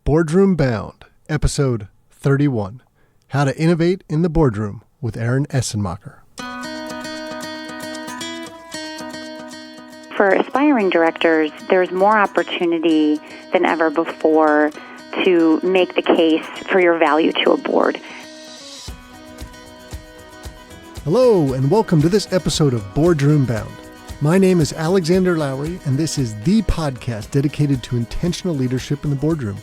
Boardroom Bound, Episode 31, How to Innovate in the Boardroom with Erin Essenmacher. For aspiring directors, there's more opportunity than ever before to make the case for your value to a board. Hello, and welcome to this episode of Boardroom Bound. My name is Alexander Lowry, and this is the podcast dedicated to intentional leadership in the boardroom.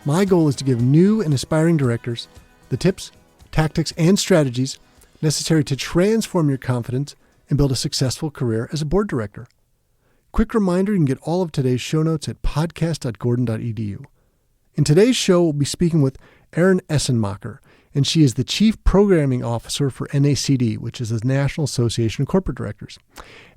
My goal is to give new and aspiring directors the tips, tactics, and strategies necessary to transform your confidence and build a successful career as a board director. Quick reminder, you can get all of today's show notes at podcast.gordon.edu. In today's show, we'll be speaking with Erin Essenmacher, and she is the Chief Programming Officer for NACD, which is the National Association of Corporate Directors.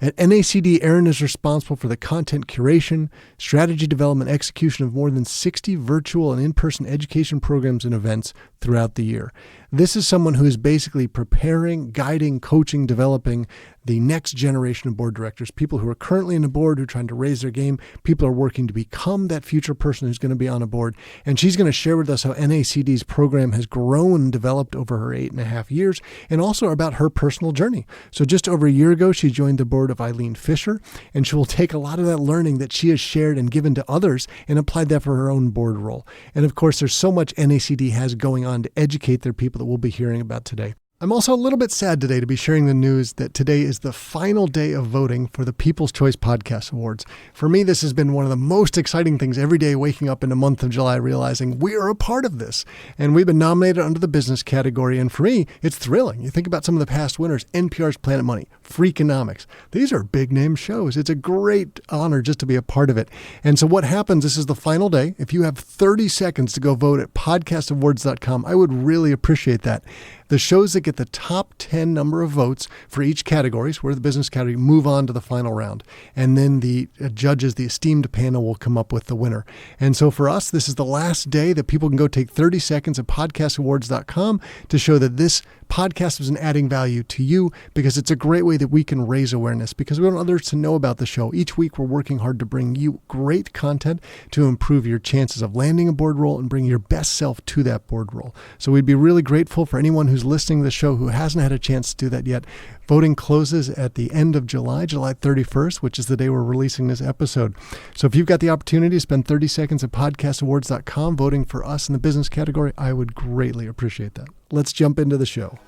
At NACD, Erin is responsible for the content curation, strategy development, execution of more than 60 virtual and in-person education programs and events throughout the year. This is someone who is basically preparing, guiding, coaching, developing the next generation of board directors, people who are currently in the board who are trying to raise their game, people who are working to become that future person who's going to be on a board. And she's going to share with us how NACD's program has grown and developed over her 8.5 years, and also about her personal journey. So just over a year ago, she joined the board of Eileen Fisher, and she will take a lot of that learning that she has shared and given to others and applied that for her own board role. And of course, there's so much NACD has going on to educate their people that we'll be hearing about today. I'm also a little bit sad today to be sharing the news that today is the final day of voting for the People's Choice Podcast Awards. For me, this has been one of the most exciting things every day, waking up in the month of July, realizing we are a part of this. And we've been nominated under the business category. And for me, it's thrilling. You think about some of the past winners, NPR's Planet Money, Freakonomics. These are big name shows. It's a great honor just to be a part of it. And so what happens, this is the final day. If you have 30 seconds to go vote at podcastawards.com, I would really appreciate that. The shows that get the top 10 number of votes for each category, so we're the business category, move on to the final round. And then the judges, the esteemed panel, will come up with the winner. And so for us, this is the last day that people can go take 30 seconds at podcastawards.com to show that this podcast is an adding value to you, because it's a great way that we can raise awareness, because we want others to know about the show. Each week, we're working hard to bring you great content to improve your chances of landing a board role and bring your best self to that board role. So we'd be really grateful for anyone who's listening to the show who hasn't had a chance to do that yet. Voting closes at the end of July 31st, which is the day we're releasing this episode. So if you've got the opportunity to spend 30 seconds at podcastawards.com voting for us in the business category, I would greatly appreciate that. Let's jump into the show.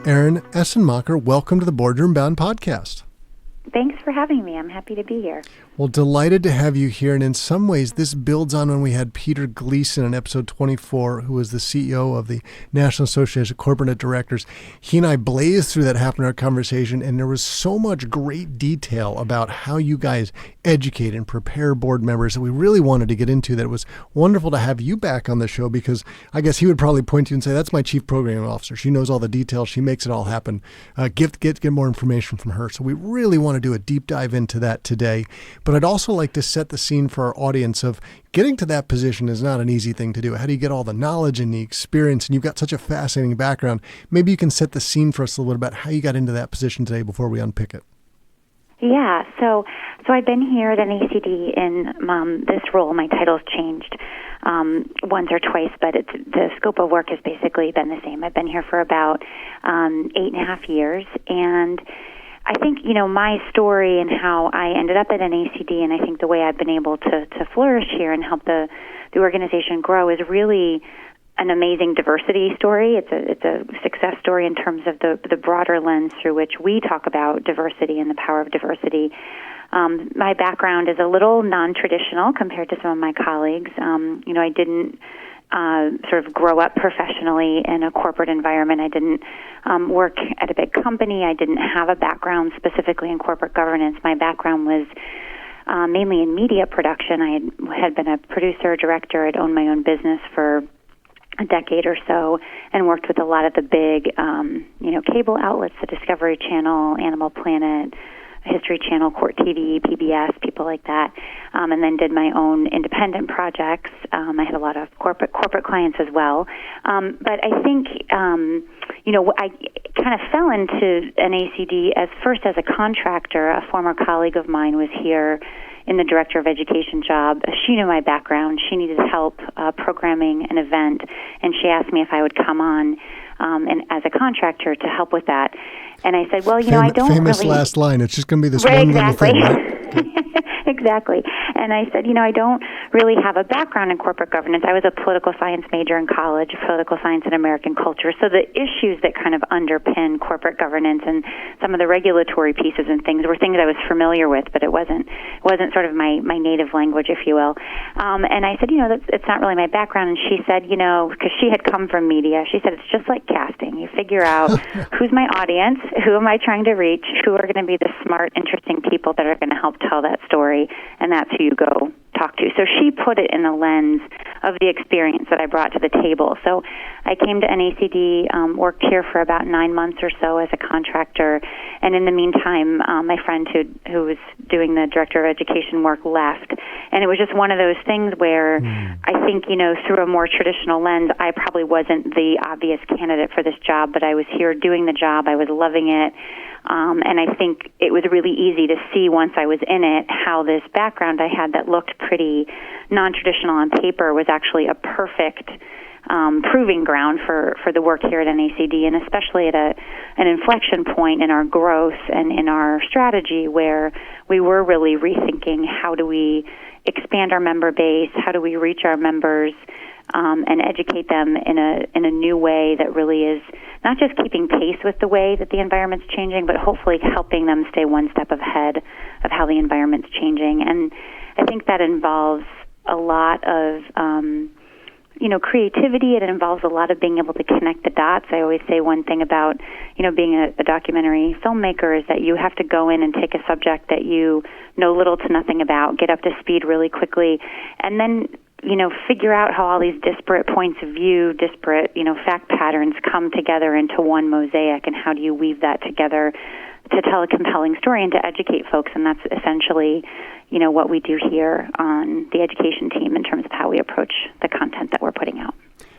Erin Essenmacher, welcome to the Boardroom Bound podcast. Thanks for having me. I'm happy to be here. Well, delighted to have you here. And in some ways, this builds on when we had Peter Gleason in episode 24, who was the CEO of the National Association of Corporate Directors. He and I blazed through that half an hour conversation, and there was so much great detail about how you guys educate and prepare board members that we really wanted to get into, that it was wonderful to have you back on the show, because I guess he would probably point to you and say, that's my chief programming officer. She knows all the details. She makes it all happen. Get more information from her. So we really want to do a deep dive into that today. But I'd also like to set the scene for our audience of getting to that position is not an easy thing to do. How do you get all the knowledge and the experience? And you've got such a fascinating background. Maybe you can set the scene for us a little bit about how you got into that position today before we unpick it. Yeah, so I've been here at NACD in this role. My title's changed once or twice, but the scope of work has basically been the same. I've been here for about 8.5 years, and I think, my story and how I ended up at NACD, and I think the way I've been able to flourish here and help the organization grow, is really an amazing diversity story. It's a success story in terms of the broader lens through which we talk about diversity and the power of diversity. My background is a little non-traditional compared to some of my colleagues. I didn't sort of grow up professionally in a corporate environment. I didn't work at a big company. I didn't have a background specifically in corporate governance. My background was mainly in media production. I had been a producer, director. I'd owned my own business for a decade or so, and worked with a lot of the big, cable outlets, the Discovery Channel, Animal Planet, History Channel, Court TV, PBS, people like that, and then did my own independent projects. I had a lot of corporate clients as well. But I think, I kind of fell into NACD first as a contractor. A former colleague of mine was here in the director of education job. She knew my background. She needed help programming an event, and she asked me if I would come on and as a contractor to help with that. And I said, well, I don't famous really... last line. It's just going to be this right, one exactly. little thing, right? Exactly. And I said, I don't really have a background in corporate governance. I was a political science major in college, political science and American culture. So the issues that kind of underpin corporate governance and some of the regulatory pieces and things were things I was familiar with, but it wasn't sort of my native language, if you will. And I said, it's not really my background. And she said, because she had come from media, she said, it's just like casting. You figure out who's my audience, who am I trying to reach, who are going to be the smart, interesting people that are going to help tell that story, and that's who you go talk to. So she put it in the lens of the experience that I brought to the table. So I came to NACD, worked here for about 9 months or so as a contractor, and in the meantime, my friend who was doing the director of education work left. And it was just one of those things where I think, through a more traditional lens, I probably wasn't the obvious candidate for this job, but I was here doing the job. I was loving it. And I think it was really easy to see once I was in it how this background I had that looked pretty non-traditional on paper was actually a perfect proving ground for the work here at NACD, and especially at an inflection point in our growth and in our strategy where we were really rethinking how do we expand our member base, how do we reach our members, and educate them in a new way that really is not just keeping pace with the way that the environment's changing, but hopefully helping them stay one step ahead of how the environment's changing. And I think that involves a lot of creativity. It involves a lot of being able to connect the dots. I always say one thing about, being a documentary filmmaker is that you have to go in and take a subject that you know little to nothing about, get up to speed really quickly, and then figure out how all these disparate points of view, disparate, fact patterns come together into one mosaic, and how do you weave that together to tell a compelling story and to educate folks. And that's essentially, what we do here on the education team in terms of how we approach the content that we're putting out.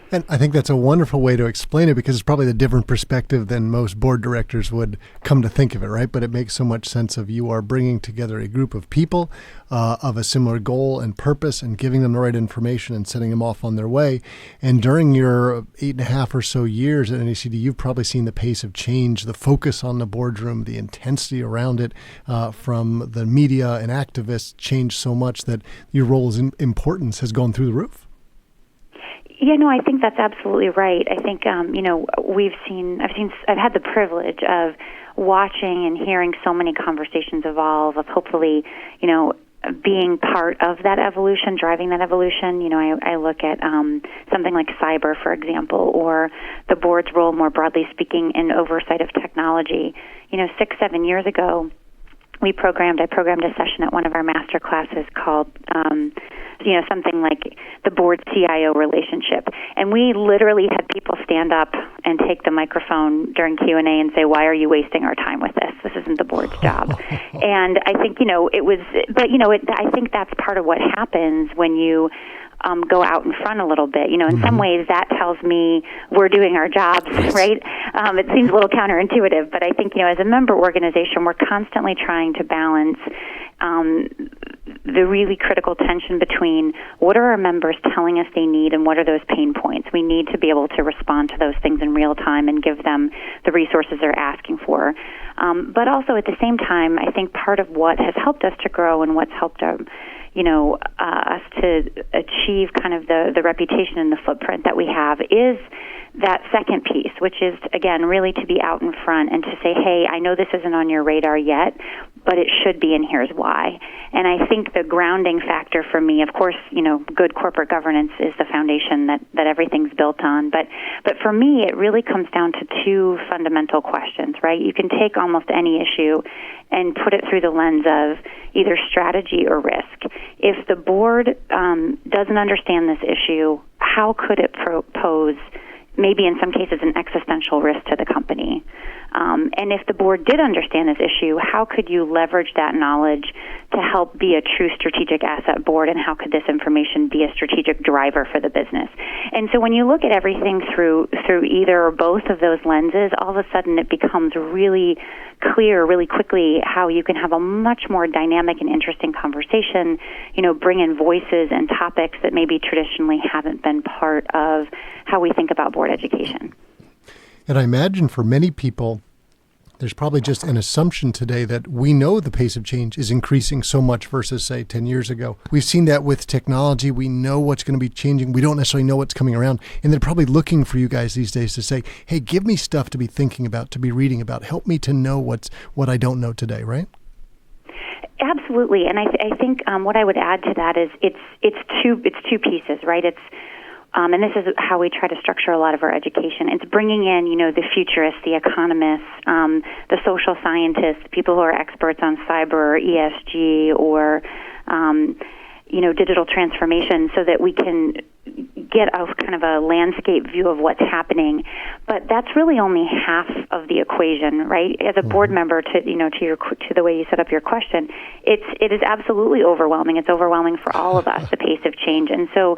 And I think that's a wonderful way to explain it, because it's probably a different perspective than most board directors would come to think of it, right? But it makes so much sense of you are bringing together a group of people of a similar goal and purpose and giving them the right information and setting them off on their way. And during your 8.5 or so years at NACD, you've probably seen the pace of change, the focus on the boardroom, the intensity around it from the media and activists change so much that your role's importance has gone through the roof. Yeah, no, I think that's absolutely right. I think, I've had the privilege of watching and hearing so many conversations evolve, of hopefully, being part of that evolution, driving that evolution. I look at something like cyber, for example, or the board's role, more broadly speaking, in oversight of technology. 6-7 years ago, I programmed a session at one of our master classes called something like the board-CIO relationship. And we literally had people stand up and take the microphone during Q&A and say, why are you wasting our time with this? This isn't the board's job. And I think, I think that's part of what happens when you go out in front a little bit. In some ways that tells me we're doing our jobs, right? It seems a little counterintuitive, but I think, as a member organization, we're constantly trying to balance the really critical tension between what are our members telling us they need and what are those pain points. We need to be able to respond to those things in real time and give them the resources they're asking for. But also at the same time, I think part of what has helped us to grow and what's helped us to achieve kind of the reputation and the footprint that we have is that second piece, which is, again, really to be out in front and to say, hey, I know this isn't on your radar yet, but it should be, and here's why. And I think the grounding factor for me, of course, good corporate governance is the foundation that everything's built on. But for me, it really comes down to two fundamental questions, right? You can take almost any issue and put it through the lens of either strategy or risk. If the board doesn't understand this issue, how could it pose maybe in some cases an existential risk to the company. And if the board did understand this issue, how could you leverage that knowledge to help be a true strategic asset board, and how could this information be a strategic driver for the business? And so when you look at everything through either or both of those lenses, all of a sudden it becomes really clear really quickly how you can have a much more dynamic and interesting conversation, bring in voices and topics that maybe traditionally haven't been part of how we think about board education. And I imagine for many people, there's probably just an assumption today that we know the pace of change is increasing so much versus, say, 10 years ago. We've seen that with technology. We know what's going to be changing. We don't necessarily know what's coming around. And they're probably looking for you guys these days to say, hey, give me stuff to be thinking about, to be reading about. Help me to know what I don't know today, right? Absolutely. And I think what I would add to that is it's two pieces, right? And this is how we try to structure a lot of our education. It's bringing in, the futurists, the economists, the social scientists, people who are experts on cyber or ESG or, digital transformation, so that we can get a kind of a landscape view of what's happening. But that's really only half of the equation, right? As a board member, to the way you set up your question, it is absolutely overwhelming. It's overwhelming for all of us, the pace of change. And so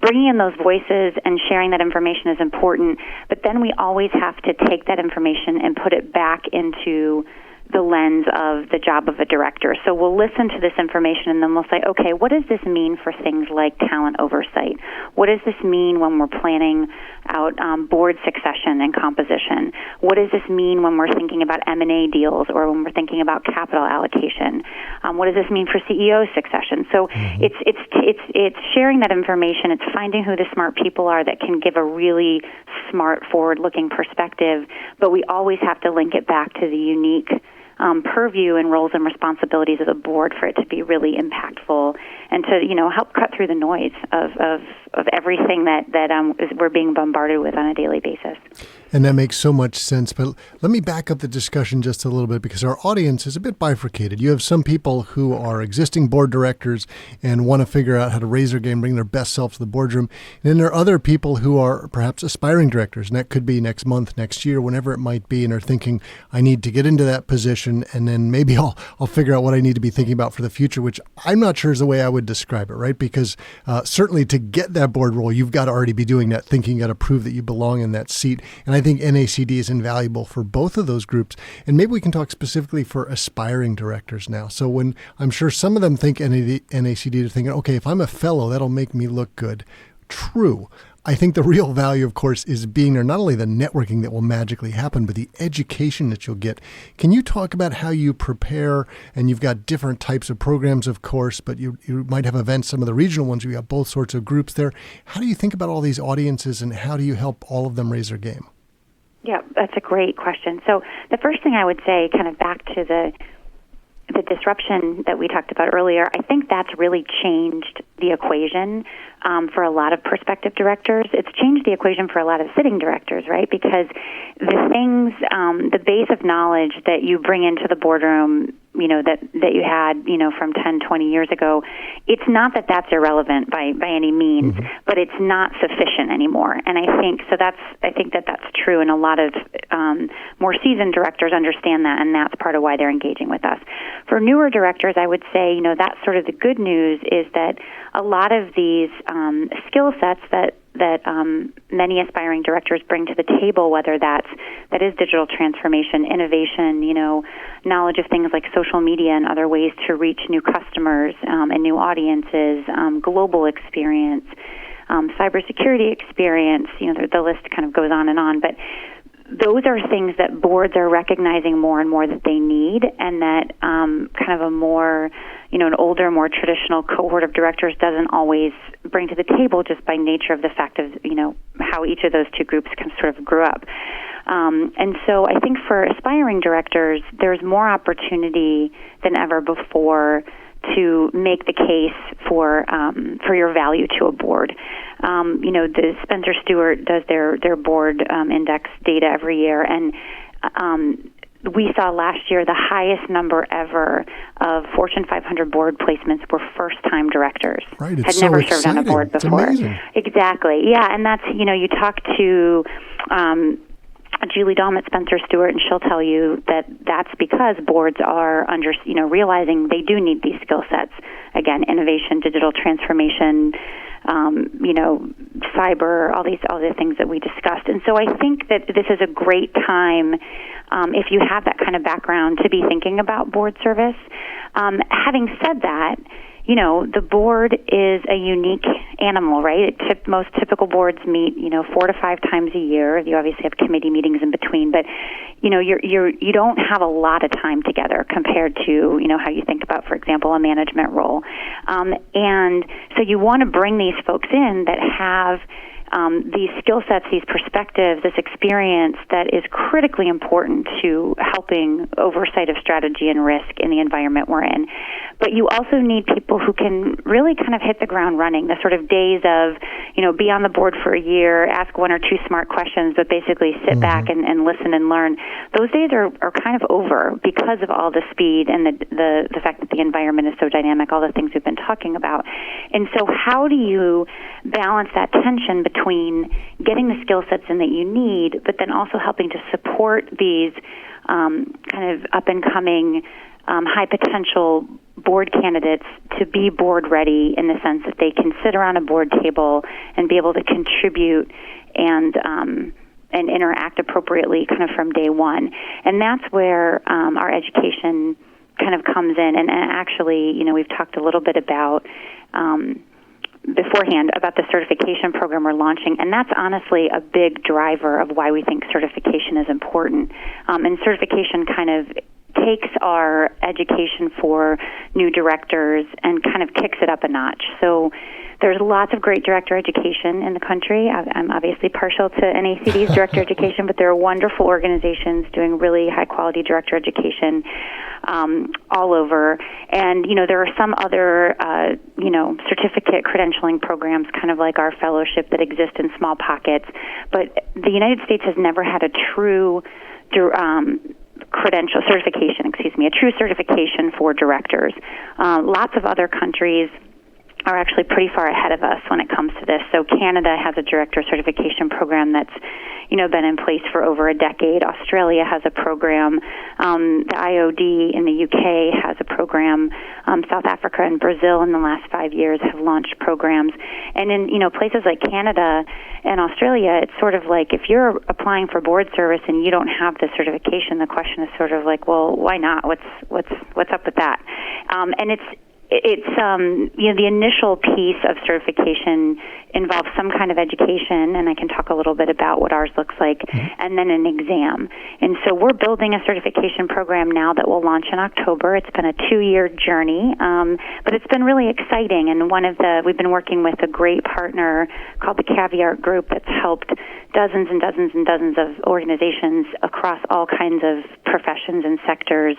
bringing in those voices and sharing that information is important, but then we always have to take that information and put it back into the lens of the job of a director. So we'll listen to this information and then we'll say, okay, what does this mean for things like talent oversight? What does this mean when we're planning out board succession and composition? What does this mean when we're thinking about M&A deals or when we're thinking about capital allocation? What does this mean for CEO succession? So it's sharing that information. It's finding who the smart people are that can give a really smart, forward-looking perspective, but we always have to link it back to the unique purview and roles and responsibilities of the board for it to be really impactful and to help cut through the noise of everything that we're being bombarded with on a daily basis. And that makes so much sense. But let me back up the discussion just a little bit, because our audience is a bit bifurcated. You have some people who are existing board directors and want to figure out how to raise their game, bring their best self to the boardroom. And then there are other people who are perhaps aspiring directors, and that could be next month, next year, whenever it might be, and are thinking, I need to get into that position, and then maybe I'll figure out what I need to be thinking about for the future, which I'm not sure is the way I would describe it, right? Because certainly to get that board role, you've got to already be doing that thinking, you got to prove that you belong in that seat. And I think NACD is invaluable for both of those groups. And maybe we can talk specifically for aspiring directors now. So when I'm sure some of them think NACD, are thinking, okay, if I'm a fellow, that'll make me look good. True. I think the real value, of course, is being there, not only the networking that will magically happen, but the education that you'll get. Can you talk about how you prepare? And you've got different types of programs, of course, but you might have events, some of the regional ones, you have both sorts of groups there. How do you think about all these audiences, and how do you help all of them raise their game? Yeah, that's a great question. So the first thing I would say, kind of back to the disruption that we talked about earlier, I think that's really changed the equation for a lot of prospective directors. It's changed the equation for a lot of sitting directors, right? Because the things, the base of knowledge that you bring into the boardroom, that you had, from 10, 20 years ago, it's not that that's irrelevant by any means, but it's not sufficient anymore. And I think that's true, and a lot of more seasoned directors understand that, and that's part of why they're engaging with us. For newer directors, I would say, that's sort of the good news, is that a lot of these skill sets that many aspiring directors bring to the table, whether that is digital transformation, innovation, knowledge of things like social media and other ways to reach new customers and new audiences, global experience, cybersecurity experience, the list kind of goes on and on. But those are things that boards are recognizing more and more that they need, and that kind of a more, an older, more traditional cohort of directors doesn't always bring to the table, just by nature of the fact of, how each of those two groups kind of sort of grew up. And so I think for aspiring directors, there's more opportunity than ever before to make the case for your value to a board. The Spencer Stewart does their board index data every year, and we saw last year the highest number ever of Fortune 500 board placements were first-time directors. Right, it's had so never exciting. served on a board before. It's amazing. Exactly, yeah, and that's, you talk to Julie Dahm at Spencer Stewart, and she'll tell you that that's because boards are realizing they do need these skill sets. Again, innovation, digital transformation, cyber, all the things that we discussed. And so I think that this is a great time, if you have that kind of background, to be thinking about board service. Having said that, the board is a unique animal, right? Most typical boards meet, 4 to 5 times a year. You obviously have committee meetings in between, but you don't have a lot of time together compared to how you think about, for example, a management role. And so you want to bring these folks in that have these skill sets, these perspectives, this experience that is critically important to helping oversight of strategy and risk in the environment we're in. But you also need people who can really kind of hit the ground running, the sort of days of, be on the board for a year, ask 1 or 2 smart questions, but basically sit back and listen and learn. Those days are kind of over because of all the speed and the fact that the environment is so dynamic, all the things we've been talking about. And so how do you balance that tension between getting the skill sets in that you need, but then also helping to support these kind of up-and-coming, high-potential board candidates to be board ready in the sense that they can sit around a board table and be able to contribute and interact appropriately kind of from day one. And that's where our education kind of comes in. And actually, we've talked a little bit about beforehand about the certification program we're launching, and that's honestly a big driver of why we think certification is important. And certification kind of takes our education for new directors and kind of kicks it up a notch. So there's lots of great director education in the country. I'm obviously partial to NACD's director education, but there are wonderful organizations doing really high-quality director education all over. And, there are some other, certificate credentialing programs, kind of like our fellowship, that exist in small pockets. But the United States has never had a true a true certification for directors. Lots of other countries are actually pretty far ahead of us when it comes to this. So Canada has a director certification program that's, been in place for over a decade. Australia has a program. The IOD in the UK has a program. South Africa and Brazil in the last 5 years have launched programs. And in, places like Canada and Australia, it's sort of like if you're applying for board service and you don't have the certification, the question is sort of like, well, why not? What's up with that? And it's the initial piece of certification involves some kind of education, and I can talk a little bit about what ours looks like, and then an exam. And so we're building a certification program now that will launch in October. It's been a 2-year journey, but it's been really exciting. And we've been working with a great partner called the Caviar Group that's helped dozens and dozens and dozens of organizations across all kinds of professions and sectors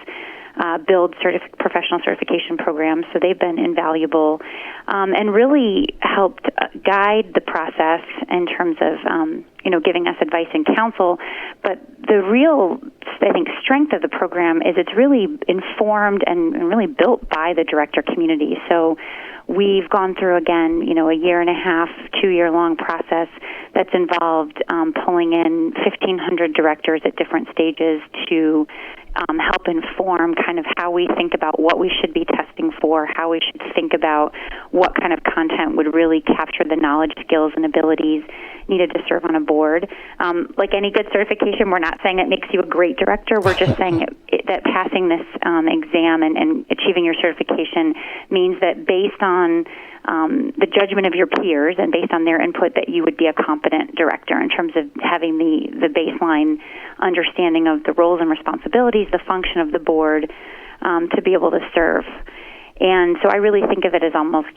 build professional certification programs. So they've been invaluable and really helped guide the process in terms of, giving us advice and counsel. But the real, I think, strength of the program is it's really informed and really built by the director community. So we've gone through, again, a 1.5, 2-year-long process that's involved pulling in 1,500 directors at different stages to help inform kind of how we think about what we should be testing for, how we should think about what kind of content would really capture the knowledge, skills, and abilities needed to serve on a board. Like any good certification, we're not saying it makes you a great director. We're just saying that passing this exam and achieving your certification means that based on the judgment of your peers and based on their input, that you would be a competent director in terms of having the baseline understanding of the roles and responsibilities, the function of the board, to be able to serve. And so I really think of it as almost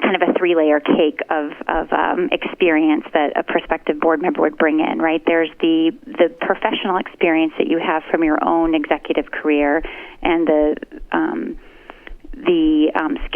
kind of a 3-layer cake of experience that a prospective board member would bring in, right? There's the professional experience that you have from your own executive career and the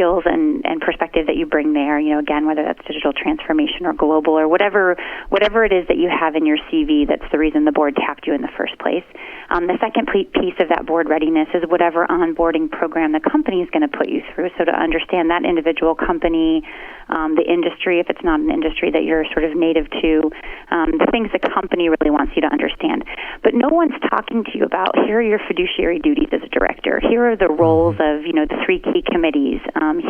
skills and perspective that you bring there, again, whether that's digital transformation or global or whatever it is that you have in your CV that's the reason the board tapped you in the first place. The second piece of that board readiness is whatever onboarding program the company is going to put you through. So to understand that individual company, the industry, if it's not an industry that you're sort of native to, the things the company really wants you to understand. But no one's talking to you about, here are your fiduciary duties as a director. Here are the roles of, the 3 key committees.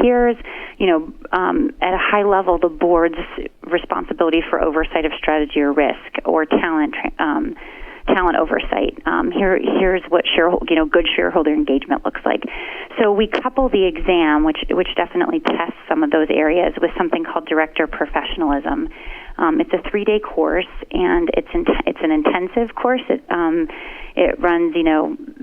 Here's, at a high level, the board's responsibility for oversight of strategy or risk or talent oversight. Here's what good shareholder engagement looks like. So we couple the exam, which definitely tests some of those areas, with something called director professionalism. It's a 3-day course, and it's an intensive course. It runs,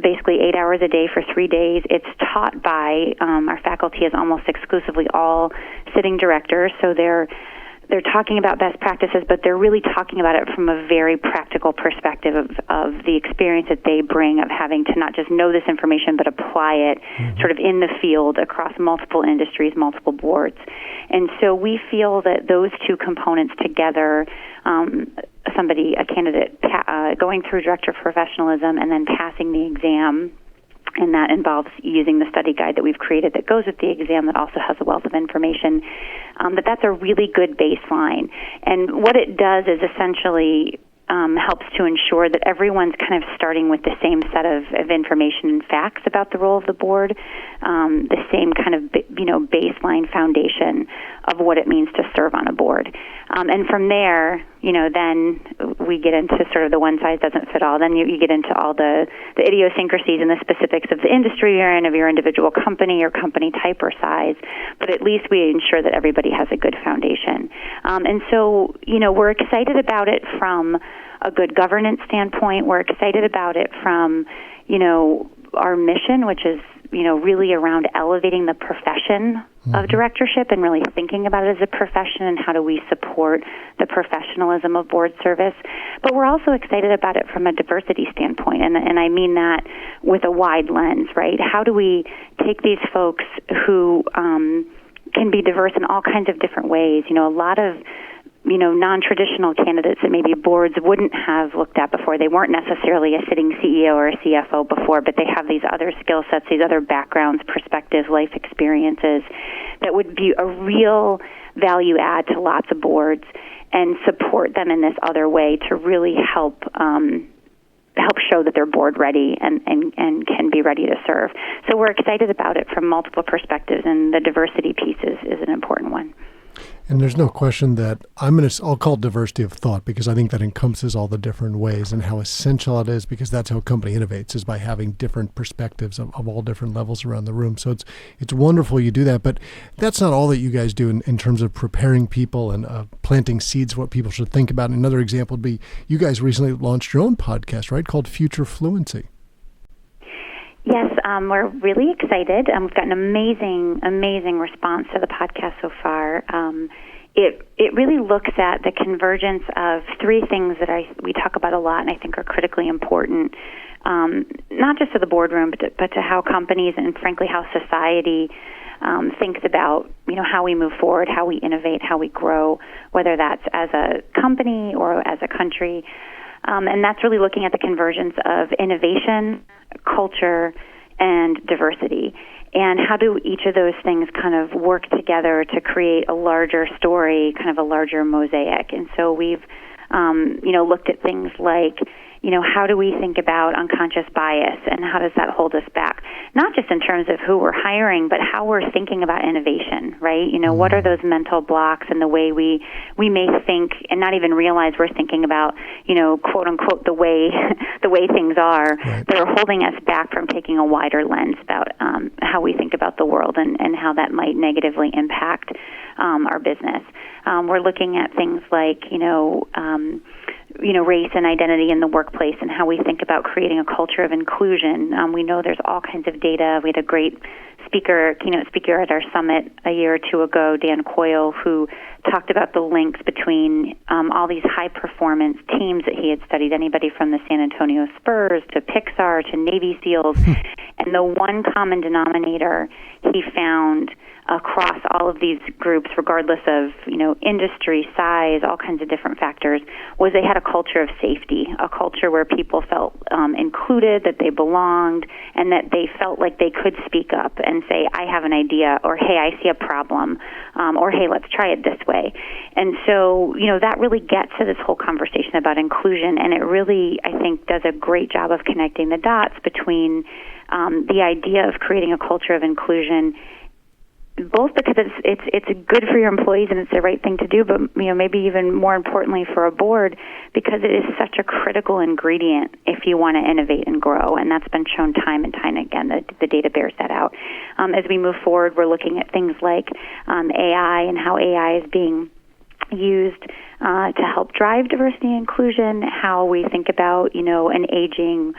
basically 8 hours a day for 3 days. It's taught by our faculty is almost exclusively all sitting directors, so they're talking about best practices, but they're really talking about it from a very practical perspective of the experience that they bring of having to not just know this information, but apply it sort of in the field across multiple industries, multiple boards. And so we feel that those 2 components together, a candidate going through director professionalism and then passing the exam, and that involves using the study guide that we've created that goes with the exam that also has a wealth of information. But that's a really good baseline. And what it does is essentially helps to ensure that everyone's kind of starting with the same set of information and facts about the role of the board, the same kind of baseline foundation of what it means to serve on a board. And from there, then we get into sort of the one size doesn't fit all. Then you get into all the idiosyncrasies and the specifics of the industry you're in, of your individual company or company type or size. But at least we ensure that everybody has a good foundation. And so, we're excited about it from a good governance standpoint. We're excited about it from, our mission, which is, really around elevating the profession of directorship and really thinking about it as a profession and how do we support the professionalism of board service. But we're also excited about it from a diversity standpoint, and I mean that with a wide lens, right? How do we take these folks who can be diverse in all kinds of different ways? A lot of non-traditional candidates that maybe boards wouldn't have looked at before. They weren't necessarily a sitting CEO or a CFO before, but they have these other skill sets, these other backgrounds, perspectives, life experiences that would be a real value add to lots of boards and support them in this other way to really help show that they're board ready and can be ready to serve. So we're excited about it from multiple perspectives, and the diversity piece is an important one. And there's no question that I'll call it diversity of thought, because I think that encompasses all the different ways and how essential it is, because that's how a company innovates, is by having different perspectives of all different levels around the room. So it's wonderful you do that, but that's not all that you guys do in terms of preparing people and planting seeds, what people should think about. Another example would be you guys recently launched your own podcast, right, called Future Fluency. Yes, we're really excited. We've got an amazing response to the podcast so far. It really looks at the convergence of 3 things that we talk about a lot and I think are critically important, not just to the boardroom, but to how companies and frankly how society thinks about how we move forward, how we innovate, how we grow, whether that's as a company or as a country. And that's really looking at the convergence of innovation, culture, and diversity. And how do each of those things kind of work together to create a larger story, kind of a larger mosaic? And so we've, looked at things like, how do we think about unconscious bias and how does that hold us back? Not just in terms of who we're hiring, but how we're thinking about innovation, right? What are those mental blocks and the way we may think and not even realize we're thinking about, quote unquote, the way things are, right, that are holding us back from taking a wider lens about how we think about the world and how that might negatively impact our business. We're looking at things like, race and identity in the workplace and how we think about creating a culture of inclusion. We know there's all kinds of data. We had a great keynote speaker at our summit a year or two ago, Dan Coyle, who talked about the links between all these high-performance teams that he had studied, anybody from the San Antonio Spurs to Pixar to Navy SEALs. And the one common denominator he found across all of these groups, regardless of, industry, size, all kinds of different factors, was they had a culture of safety, a culture where people felt included, that they belonged, and that they felt like they could speak up and say, I have an idea, or hey, I see a problem, or hey, let's try it this way. And so, that really gets to this whole conversation about inclusion, and it really, I think, does a great job of connecting the dots between the idea of creating a culture of inclusion, both because it's good for your employees and it's the right thing to do, but maybe even more importantly for a board, because it is such a critical ingredient if you want to innovate and grow, and that's been shown time and time again. The data bears that out. As we move forward, we're looking at things like AI and how AI is being used to help drive diversity and inclusion, how we think about an aging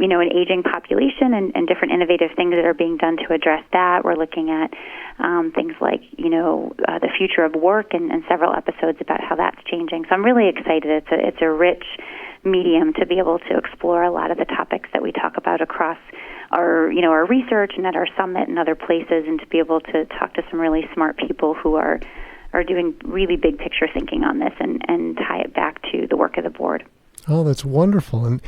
an aging population and different innovative things that are being done to address that. We're looking at things like, the future of work and several episodes about how that's changing. So I'm really excited. It's a rich medium to be able to explore a lot of the topics that we talk about across our research and at our summit and other places, and to be able to talk to some really smart people who are doing really big picture thinking on this and tie it back to the work of the board. Oh, that's wonderful. And,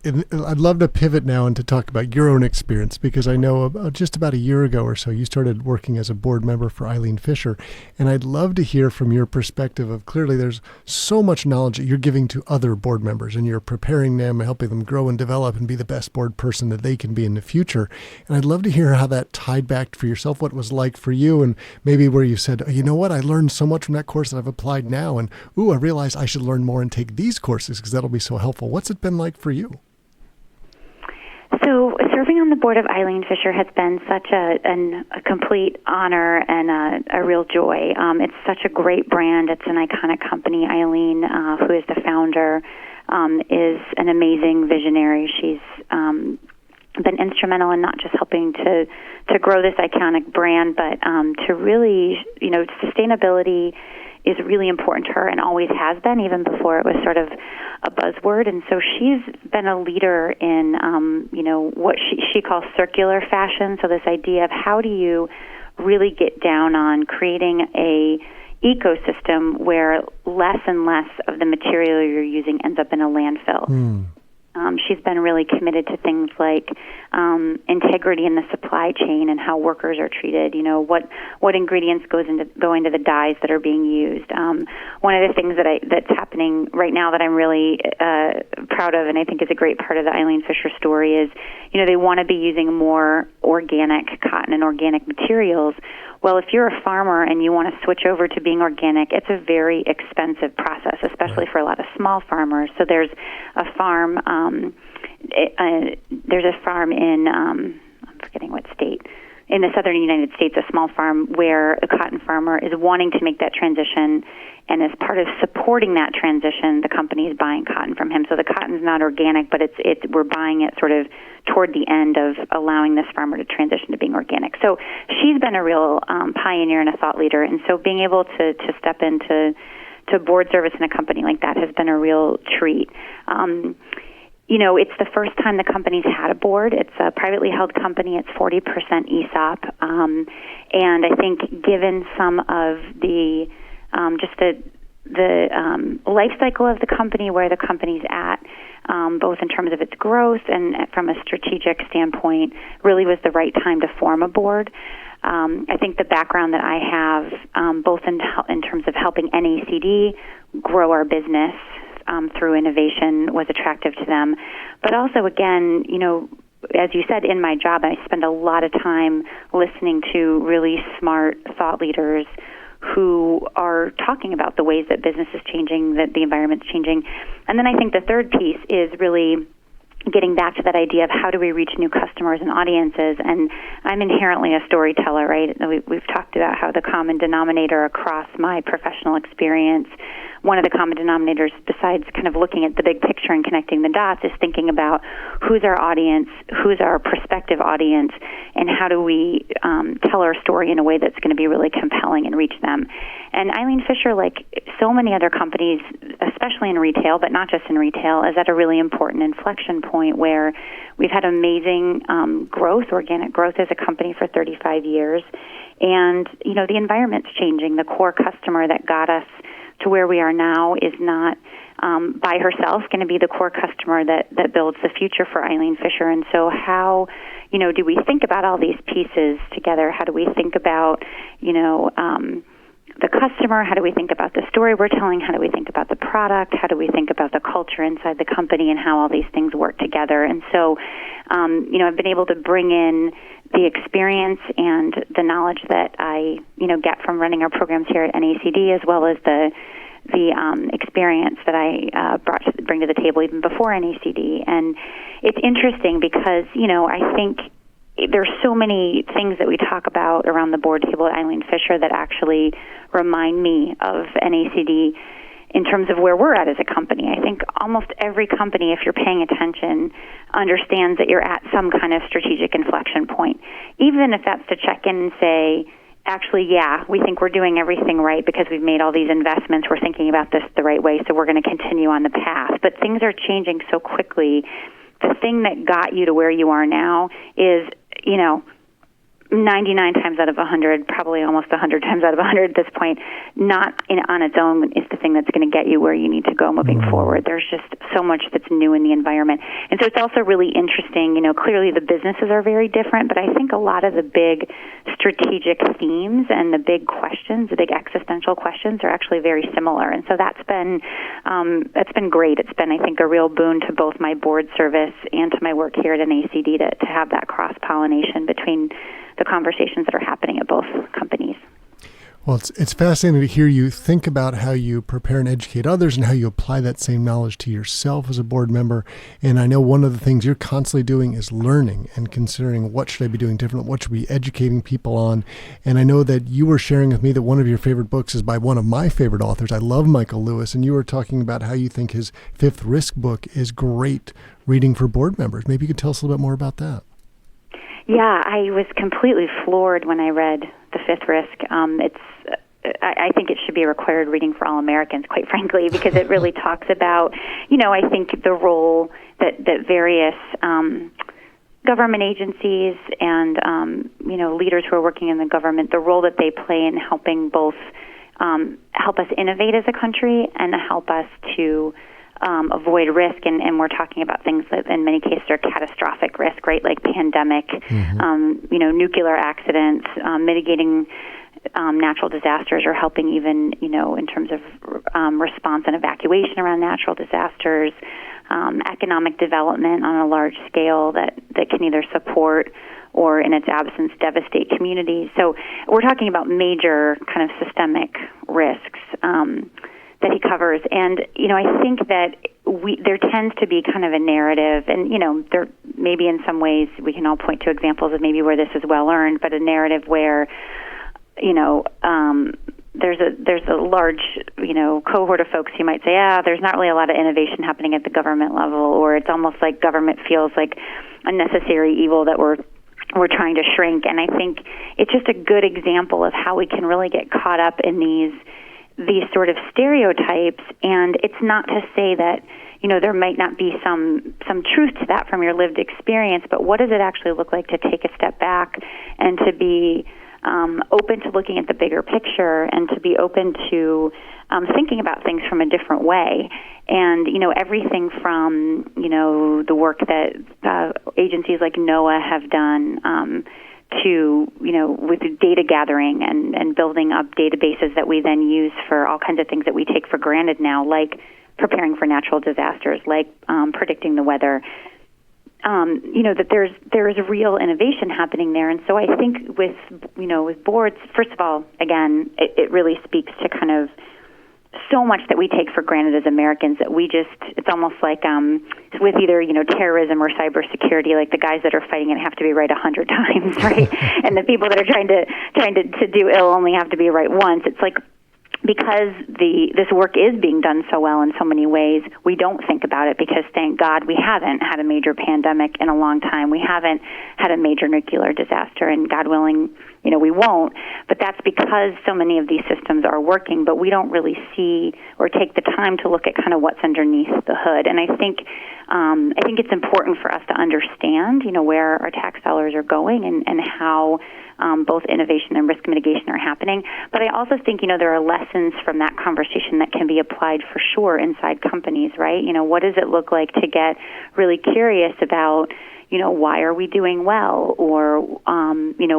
I'd love to pivot now and to talk about your own experience, because I know just about a year ago or so, you started working as a board member for Eileen Fisher. And I'd love to hear from your perspective of, clearly there's so much knowledge that you're giving to other board members, and you're preparing them, helping them grow and develop and be the best board person that they can be in the future. And I'd love to hear how that tied back for yourself, what it was like for you, and maybe where you said, you know what, I learned so much from that course that I've applied now. And, I realized I should learn more and take these courses because that'll be so helpful. What's it been like for you? So serving on the board of Eileen Fisher has been such a complete honor and a real joy. It's such a great brand. It's an iconic company. Eileen, who is the founder, is an amazing visionary. She's been instrumental in not just helping to grow this iconic brand, but to really, sustainability is really important to her and always has been, even before it was sort of a buzzword. And so she's been a leader in, what she calls circular fashion. So this idea of how do you really get down on creating a ecosystem where less and less of the material you're using ends up in a landfill. She's been really committed to things like integrity in the supply chain and how workers are treated. What ingredients go into the dyes that are being used. One of the things that's happening right now that I'm really proud of, and I think is a great part of the Eileen Fisher story, is they want to be using more organic cotton and organic materials. Well, if you're a farmer and you want to switch over to being organic, it's a very expensive process, especially for a lot of small farmers. So there's a farm. There's a farm in I'm forgetting what state, in the southern United States, a small farm where a cotton farmer is wanting to make that transition, and as part of supporting that transition, the company is buying cotton from him. So the cotton's not organic, but we're buying it sort of toward the end of allowing this farmer to transition to being organic. So she's been a real pioneer and a thought leader, and so being able to step into board service in a company like that has been a real treat. It's the first time the company's had a board. It's a privately held company. It's 40% ESOP. And I think given some of the life cycle of the company, where the company's at, both in terms of its growth and from a strategic standpoint, really was the right time to form a board. I think the background that I have, both in terms of helping NACD grow our business through innovation, was attractive to them. But also, again, as you said, in my job, I spend a lot of time listening to really smart thought leaders who are talking about the ways that business is changing, that the environment's changing. And then I think the third piece is really getting back to that idea of how do we reach new customers and audiences. And I'm inherently a storyteller, right? We've talked about how the common denominator across my professional experience one of the common denominators, besides kind of looking at the big picture and connecting the dots, is thinking about who's our audience, who's our prospective audience, and how do we tell our story in a way that's going to be really compelling and reach them. And Eileen Fisher, like so many other companies, especially in retail, but not just in retail, is at a really important inflection point where we've had amazing growth, organic growth as a company for 35 years. And, the environment's changing. The core customer that got us to where we are now is not by herself going to be the core customer that builds the future for Eileen Fisher. And so how, do we think about all these pieces together? How do we think about, the customer? How do we think about the story we're telling? How do we think about the product? How do we think about the culture inside the company and how all these things work together? And so, I've been able to bring in the experience and the knowledge that I, get from running our programs here at NACD, as well as the experience that I bring to the table even before NACD. And it's interesting because, I think there's so many things that we talk about around the board table at Eileen Fisher that actually remind me of NACD in terms of where we're at as a company. I think almost every company, if you're paying attention, understands that you're at some kind of strategic inflection point, even if that's to check in and say, actually, yeah, we think we're doing everything right because we've made all these investments. We're thinking about this the right way, so we're going to continue on the path. But things are changing so quickly. The thing that got you to where you are now is, 99 times out of 100, probably almost 100 times out of 100 at this point, not on its own is the thing that's going to get you where you need to go moving forward. There's just so much that's new in the environment. And so it's also really interesting, clearly the businesses are very different, but I think a lot of the big strategic themes and the big questions, the big existential questions are actually very similar. And so that's been great. It's been, I think, a real boon to both my board service and to my work here at NACD to have that cross-pollination between the conversations that are happening at both companies. Well, it's fascinating to hear you think about how you prepare and educate others and how you apply that same knowledge to yourself as a board member. And I know one of the things you're constantly doing is learning and considering what should I be doing different, what should we be educating people on. And I know that you were sharing with me that one of your favorite books is by one of my favorite authors. I love Michael Lewis, and you were talking about how you think his Fifth Risk book is great reading for board members. Maybe you could tell us a little bit more about that. Yeah, I was completely floored when I read The Fifth Risk. I think it should be a required reading for all Americans, quite frankly, because it really talks about, I think the role that various government agencies and, leaders who are working in the government, the role that they play in helping both help us innovate as a country and help us to avoid risk, and we're talking about things that in many cases are catastrophic risk, right? Like pandemic, nuclear accidents, mitigating natural disasters, or helping even, in terms of response and evacuation around natural disasters, economic development on a large scale that can either support or, in its absence, devastate communities. So we're talking about major kind of systemic risks that he covers. And, I think that there tends to be kind of a narrative, and, there maybe in some ways we can all point to examples of maybe where this is well earned, but a narrative where, there's a large, cohort of folks who might say, there's not really a lot of innovation happening at the government level, or it's almost like government feels like a necessary evil that we're trying to shrink. And I think it's just a good example of how we can really get caught up in these sort of stereotypes, and it's not to say that there might not be some truth to that from your lived experience, but what does it actually look like to take a step back and to be open to looking at the bigger picture and to be open to thinking about things from a different way. And everything from the work that agencies like NOAA have done to, with data gathering and building up databases that we then use for all kinds of things that we take for granted now, like preparing for natural disasters, like predicting the weather, that there's real innovation happening there. And so I think with boards, first of all, again, it really speaks to kind of so much that we take for granted as Americans that it's almost like with either, terrorism or cybersecurity, like the guys that are fighting it have to be right 100 times, right? And the people that are trying to do ill only have to be right once. It's like because this work is being done so well in so many ways, we don't think about it because, thank God, we haven't had a major pandemic in a long time. We haven't had a major nuclear disaster, and God willing, we won't. But that's because so many of these systems are working, but we don't really see or take the time to look at kind of what's underneath the hood. And I think it's important for us to understand, where our tax dollars are going and how both innovation and risk mitigation are happening. But I also think, there are lessons from that conversation that can be applied for sure inside companies, right? What does it look like to get really curious about, why are we doing well? Or,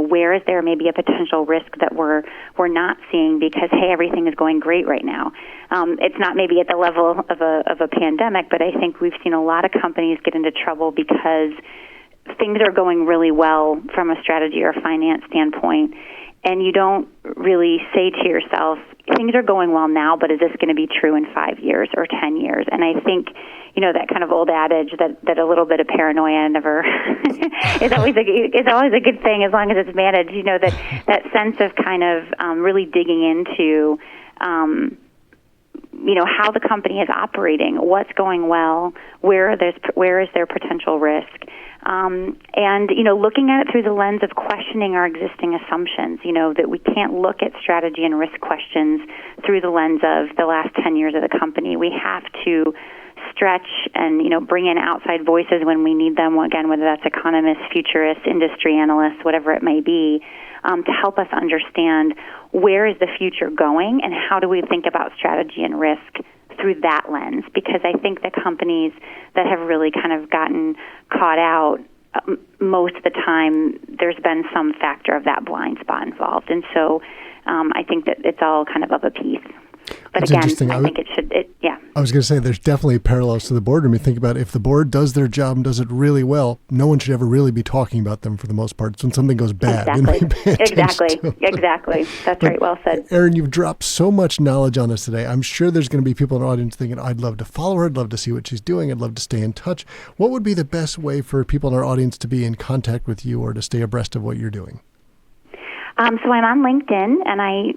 where is there maybe a potential risk that we're not seeing because, hey, everything is going great right now. It's not maybe at the level of a pandemic, but I think we've seen a lot of companies get into trouble because things are going really well from a strategy or finance standpoint, and you don't really say to yourself, things are going well now, but is this going to be true in 5 years or 10 years? And I think, that kind of old adage that a little bit of paranoia never is always a good thing as long as it's managed. That sense of kind of really digging into how the company is operating, what's going well, where is there potential risk, and looking at it through the lens of questioning our existing assumptions. That we can't look at strategy and risk questions through the lens of the last 10 years of the company. We have to stretch and bring in outside voices when we need them. Again, whether that's economists, futurists, industry analysts, whatever it may be, to help us understand where is the future going and how do we think about strategy and risk through that lens. Because I think the companies that have really kind of gotten caught out, most of the time there's been some factor of that blind spot involved. And so I think that it's all kind of a piece. But That's again, interesting. I think it should, yeah. I was going to say there's definitely parallels to the boardroom. You think about if the board does their job and does it really well, no one should ever really be talking about them for the most part. It's when something goes bad. Exactly. That's right. Well said. Erin, you've dropped so much knowledge on us today. I'm sure there's going to be people in our audience thinking, I'd love to follow her. I'd love to see what she's doing. I'd love to stay in touch. What would be the best way for people in our audience to be in contact with you or to stay abreast of what you're doing? So I'm on LinkedIn, and I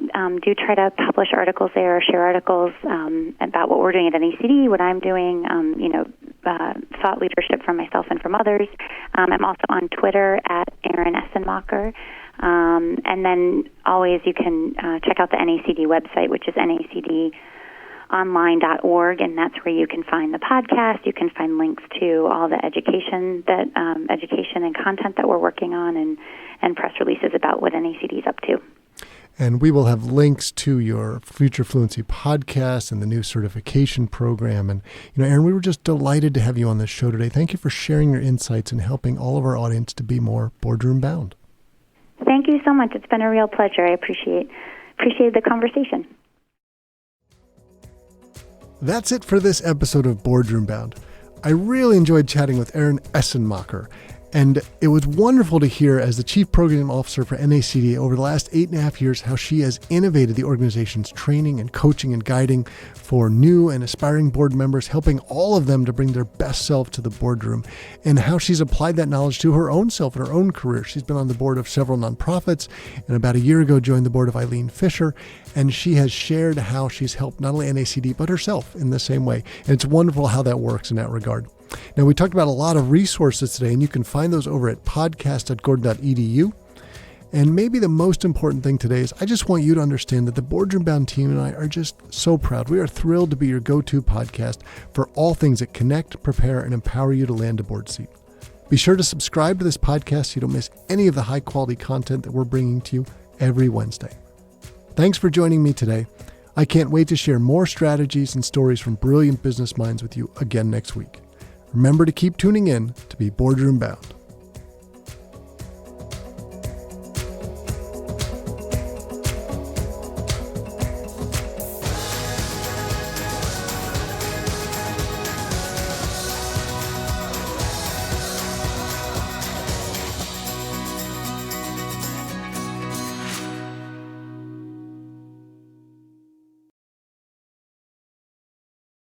do try to publish articles there or share articles about what we're doing at NACD, what I'm doing, thought leadership from myself and from others. I'm also on Twitter at Erin Essenmacher. And then always you can check out the NACD website, which is nacdonline.org, and that's where you can find the podcast. You can find links to all the education and content that we're working on, and press releases about what NACD is up to. And we will have links to your Future Fluency podcast and the new certification program. And, Erin, we were just delighted to have you on this show today. Thank you for sharing your insights and helping all of our audience to be more boardroom bound. Thank you so much. It's been a real pleasure. I appreciate the conversation. That's it for this episode of Boardroom Bound. I really enjoyed chatting with Erin Essenmacher, and it was wonderful to hear as the Chief Program Officer for NACD over the last 8.5 years how she has innovated the organization's training and coaching and guiding for new and aspiring board members, helping all of them to bring their best self to the boardroom, and how she's applied that knowledge to her own self and her own career. She's been on the board of several nonprofits, and about a year ago joined the board of Eileen Fisher, and she has shared how she's helped not only NACD but herself in the same way. And it's wonderful how that works in that regard. Now, we talked about a lot of resources today, and you can find those over at podcast.gordon.edu. And maybe the most important thing today is I just want you to understand that the Boardroom Bound team and I are just so proud. We are thrilled to be your go-to podcast for all things that connect, prepare, and empower you to land a board seat. Be sure to subscribe to this podcast so you don't miss any of the high-quality content that we're bringing to you every Wednesday. Thanks for joining me today. I can't wait to share more strategies and stories from brilliant business minds with you again next week. Remember to keep tuning in to be Boardroom Bound.